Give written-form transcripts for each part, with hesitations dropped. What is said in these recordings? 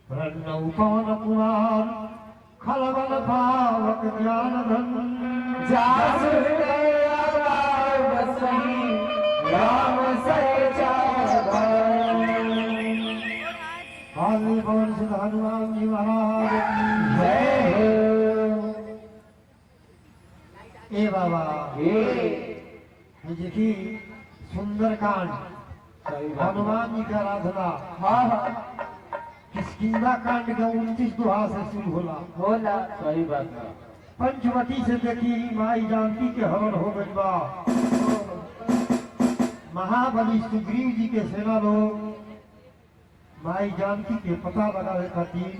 प्रणव पवन कुमार खलबल भावक ज्ञान धन जास हृदय आकार बसई राम सचा हाली पवन सिद्ध हनुमान जी महाराज जय हो। ए बाबा हे देखी सुंदर कांड हनुमान जी की आराधना हाँ किष्किंधा कांड का 29 दोहा से शुरू होला। होला सही बात है। पंचवटी से देखी माई जानकी के हरण हो गई बा। महाबली सुग्रीव जी के सेना लोग माई जानकी के पता लगावे खातिर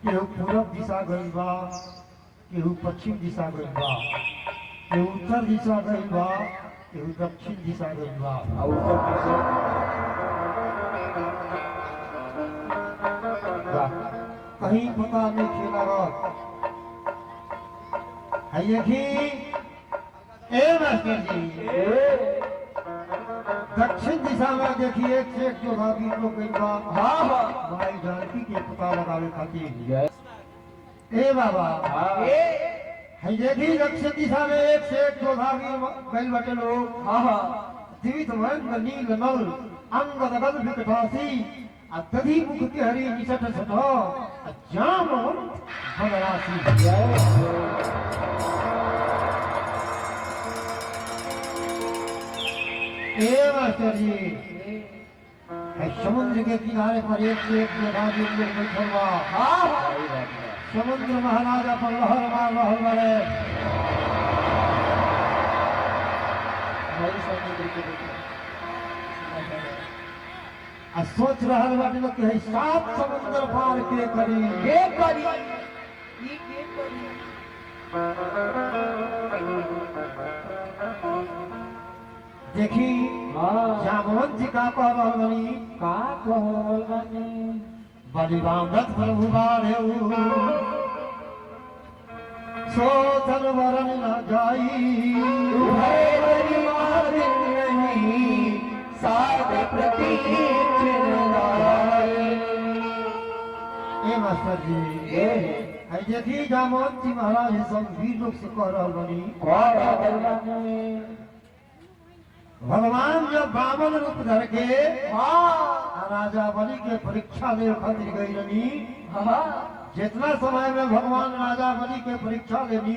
केहू पूरब दिशा गई बा, केहू पश्चिम दिशा गई बा, केहू उत्तर दिशा गई बा, केहू दक्षिण दिशा गई बा। और ऊपर पीछे कहीं पता नहीं खेला है यही। ए मास्टर जी दक्षिण दिशा में देखिए एक से एक जो भाभी लोग गई बा। हाँ हाँ माई जानकी के पता लगावे खातिर। यस ए बाबा हाँ है देखी दक्षिण दिशा में एक से एक जो भाभी गई बटे लोग। हाँ हाँ जीवित वंग नील नल अंग दगल विकटासी अत्यधि मुख के हरि निसट सटो जाम भगरासी। ए मास्टर जी है समुद्र के किनारे पर एक से एक जगह बैठल बा। हाँ समुद्र महाराजा पर लहर मार रहल बारे। आ सोच रहल बाटे लोग कि है 7 समुद्र पार के करी ये करी ये करी देखी हाँ जामवंत जी का कह रहल बनी का कहल बनी बलिराम रथ प्रभु बाढ़े सोचन वरन न जाई उभय बरी मारिन नहीं साध प्रतीक ए मास्टर जी है देखी जामवंत जी महाराज सब वीर लोग से कह रहल बनी भगवान जब बामन रूप धर के राजा बलि के परीक्षा ले खातिर गई रही। जितना समय में भगवान राजा बलि के परीक्षा लेनी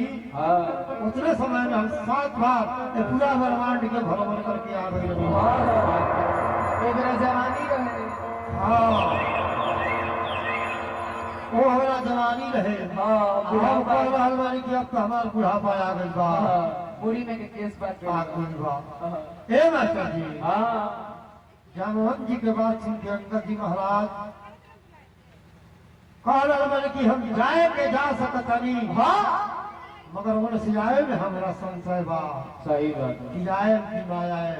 उतने समय में हम 7 बार ये पूरा ब्रह्मांड के भ्रमण करके आ गई रही। जवानी रहे वो हमारा जवानी रहे। हम कह रहल बानी कि अब तो हमारा बुढ़ापा आ गई बा। बुढ़ी में के केस बात आ गई बा। ए मास्टर जी जामवंत जी के बाद सुन के अंगद जी महाराज कह रहे मैंने कि हम जाए के जा सकतनी मगर मन से जाए में हमारा संशय बा। सही बात कि जाए कि ना जाए।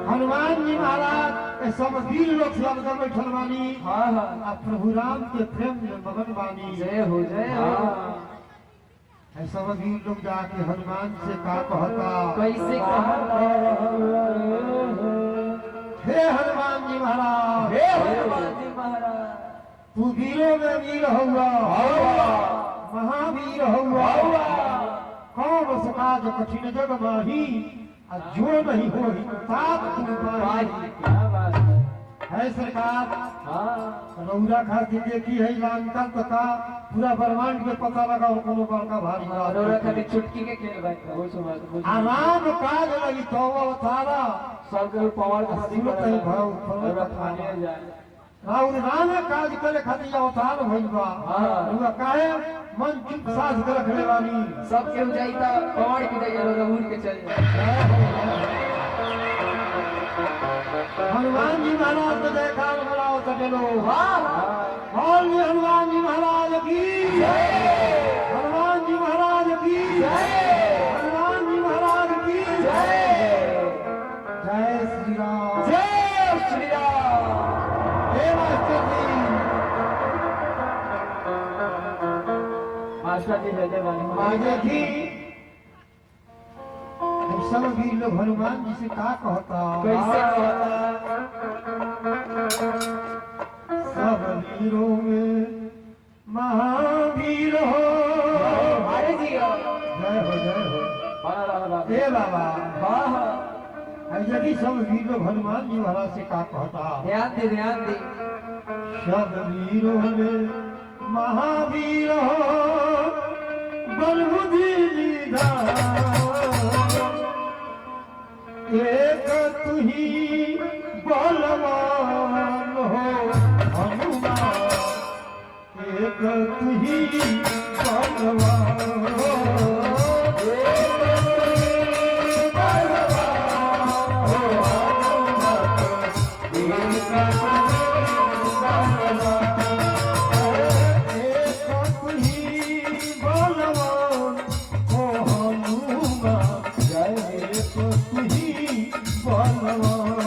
हनुमान जी महाराज ये सब वीर लोग से अंदर बैठल बानी। प्रभु राम के प्रेम में मगन बानी। जय हो है सब वीर लोग जाके हनुमान से का कहता कैसे हे हनुमान जी महाराज हे हनुमान जी महाराज तू वीरों में वीर हुआ महावीर हुआ कौन सका जो कठिन जग माही जो नहीं हो क्या बात है सरकार। रौरा खातिर देखी है लंका तथा पूरा ब्रह्मांड के पता लगा कोनो बड़का भारी रौरा खाली चुटकी के खेल भाई वो सुन आराम काज लगी तो अवतारा सब के पावर का सूरत है भाव रौरा खाने जाए राउर राम काज करे खातिर अवतार भइल बा। रौरा काहे मन चुप साध के रखले बानी। सब के जाई त पावर की जाई रौरा उड़ के चल जाए। हनुमान जी महाराज को देखा बनाओ चलो। बोलिए हनुमान जी महाराज की जय। हनुमान जी महाराज की जय। हनुमान जी महाराज की जय। जय श्री राम जय श्री राम। हे मास्टर जी मास्टर जी जय जय आगे थी सब वीर लोग हनुमान जी से का कहता कैसे कहता देखी सब वीर लोग हनुमान जी महाराज से का कहता। ध्यान दे ध्यान दे। सब वीरों में महावीर हो बलबुद्धि निधान, एक तुही बलवान हो हनुमान, एक तुही बलवान हो, एक तुही बलवान हो हनुमान, एक तुही बलवान हो हनुमान, एक तुही बलवान,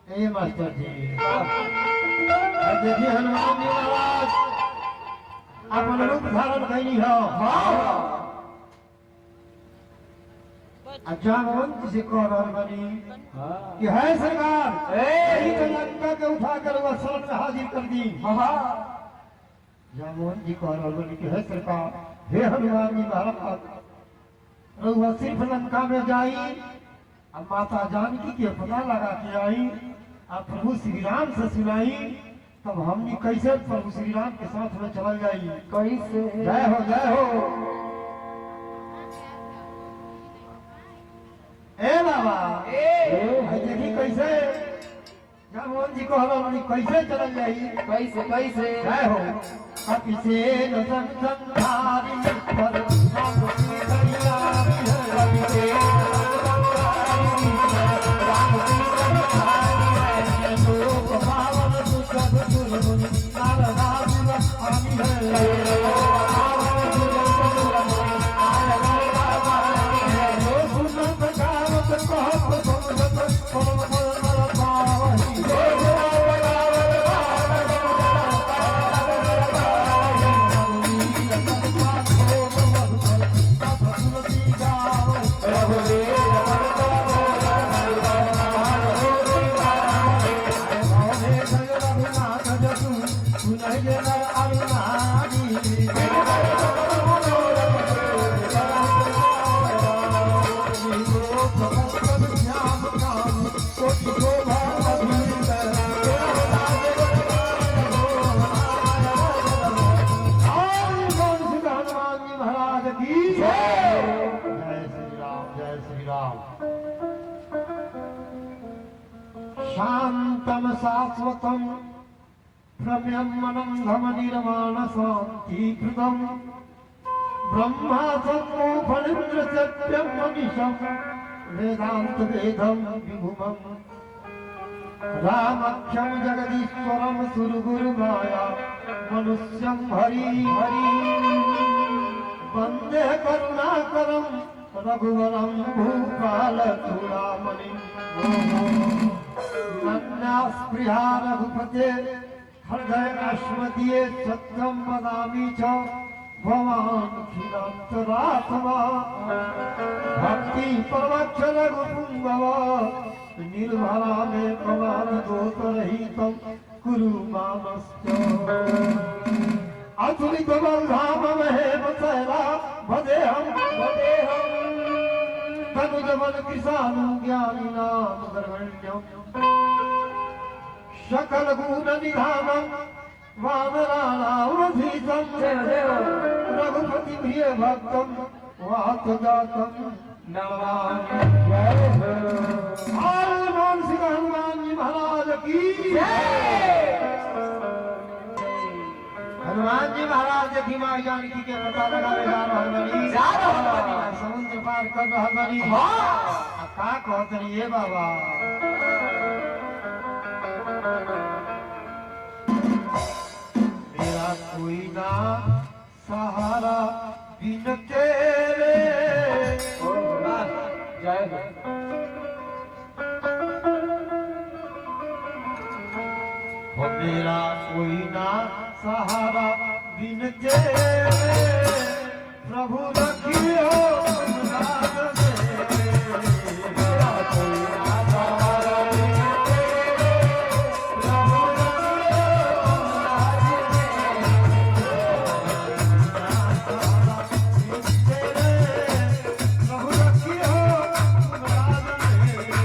ए मास्टर जी अब देखिए हनुमान जी महाराज अपन रूप धारण कैली हो अच्छा मोहन जिसे कह रहल बनी कि है सरकार यही तो लंका के उठा कर वह सड़क में हाजिर कर दी मोहन जी कह रहल बनी कि है सरकार हे हनुमान जी महाराज वह सिर्फ लंका में जाई अब माता जानकी के पता लगा के आई अब प्रभु श्री राम से सुनाई तब हमनी कैसे प्रभु श्री राम के साथ में चल जाई कैसे जय हो जय हो ए बाबा देखी कैसे मोहन जी को हम कैसे चल जाई कैसे कैसे जय हो अति से न संसारी पर नाम की दरिया अति से राम की संसारी लोक पावन सुख दुर्गुण नारदा दिवस आनी है शांतम शाश्वतम प्रम्यमनंदम निर्माण शांति कृतम ब्रह्मा सम्मो फणीन्द्र सत्यम मनीषम वेदांत वेदम विभुमम रामख्यम जगदीश्वरम सुरगुरु माया मनुष्यम हरि हरि वंदे करुणाकरम रघुवरम भूपाल चूड़ामणि नन्नास्पृहा रघुपते हृदय अश्वदीये सत्यम वदामि च भवान् खिलान्तरात्मा भक्ति प्रवक्ष रघुपुंगव निर्भरा में प्रमाण दोषरहितं कुरु मामस्य अतुलित बलधाम महेम शैला भजेऽहं तनुज बल किसानु ज्ञानी नाम गर्वण्यम सकल गुण निधानम वानराणावधीतम रघुपति प्रिय भक्तम वात जातम नमामि हनुमान श्री हनुमान जी महाराज की हनुमान जी महाराज की माँ जानकी के पता लगावे जा रहल बनी समुद्र पार कर रहल बनी का कहतनी ये बाबा मेरा कोई ना सहारा बिन तेरे जय हो मेरा कोई ना सहारा बिन तेरे प्रभु रखियो लाज मेरे मेरा कोई ना सहारा बिन तेरे प्रभु रखियो लाज मेरे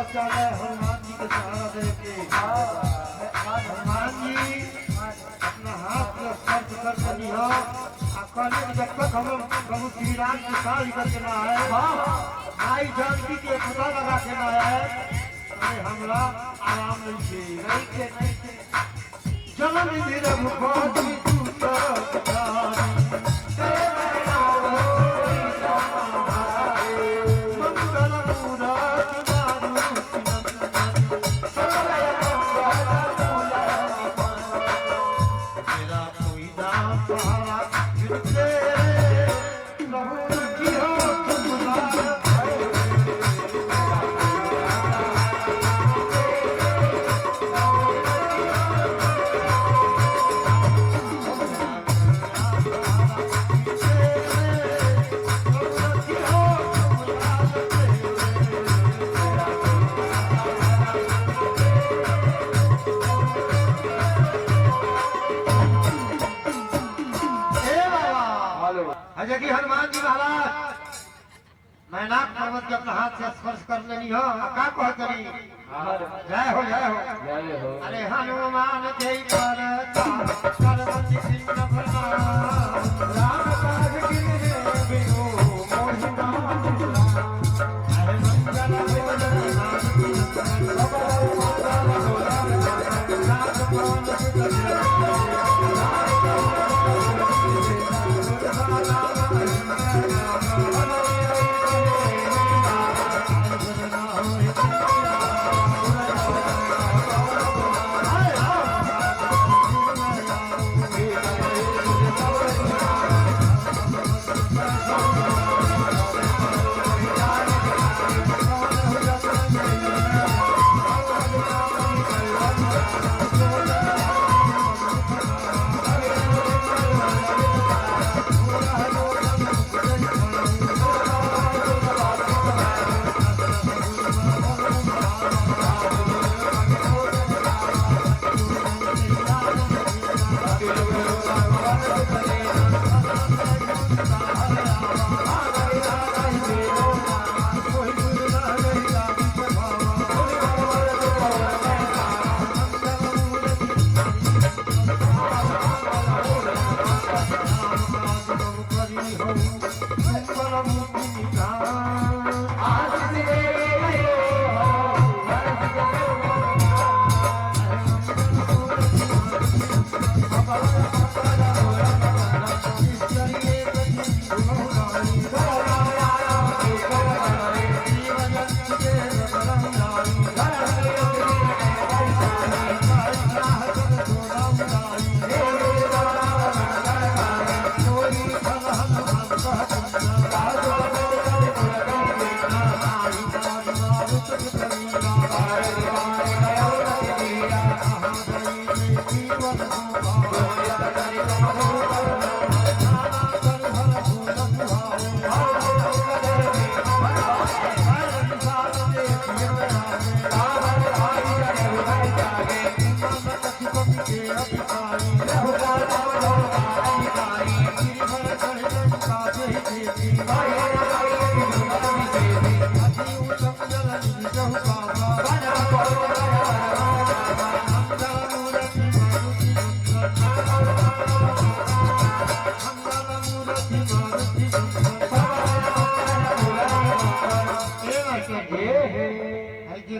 तपस्या में हनुमान जी के सहारा देके हनुमान जी अपना हाथ में स्पर्श कर चली हो कहने कि जब तक हम प्रभु श्री राम के साथ करके ना आए भाई जानकी के पता लगा के ना आए अरे हमरा आराम नहीं थे जन्म मेरा मुखाती तू कि हनुमान जी महाराज मैनाक पर्वत के अपना हाथ से स्पर्श कर लेनी हो का कह करी जय हो जय हो अरे हनुमान जय पर पर्वत सिंह राम काज किन बिनु मोहि अरे मंगल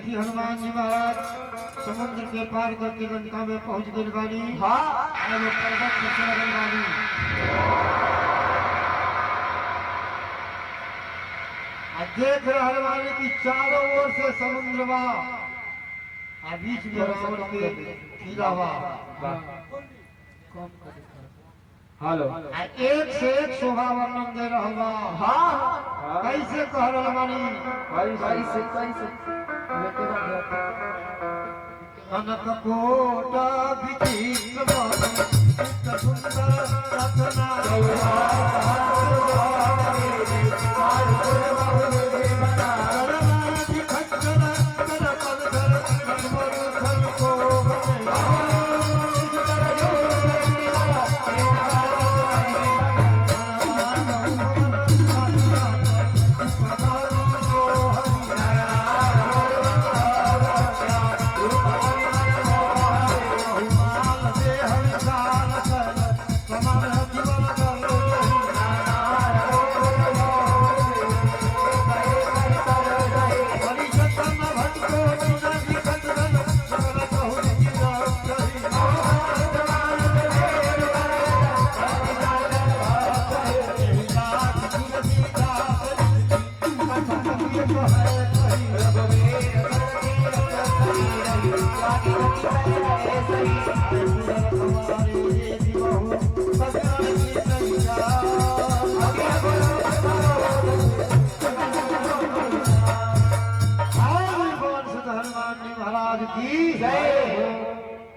देखी हनुमान जी महाराज समुद्र के पार करके लंका में पहुंच गए बानी पर्वत में चढ़ गए बानी देख रहा बानी की चारों ओर से समुद्र बा बीच में रावण के किला बा हेलो एक से एक शोभा वर्णन दे रहा बा कैसे कह रहा बानी कैसे कनक कोटा विचित्र सुंदर रत्ना